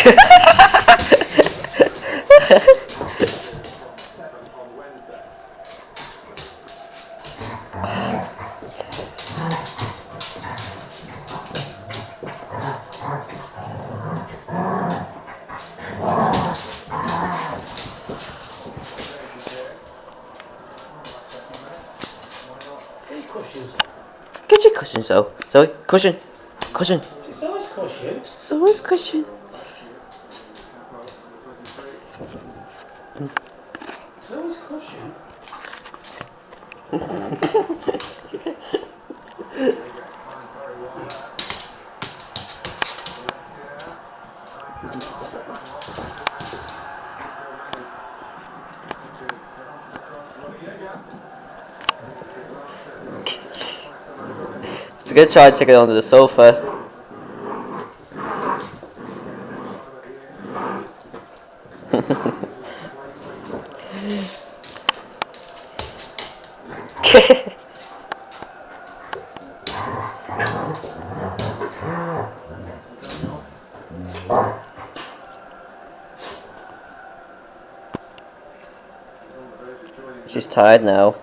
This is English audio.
Get your cushion, Zoe. Zoe, cushion. Cushion. Zoe's cushion. Zoe's cushion. Zoe's cushion. It's a good try to take it onto the sofa. She's tired now.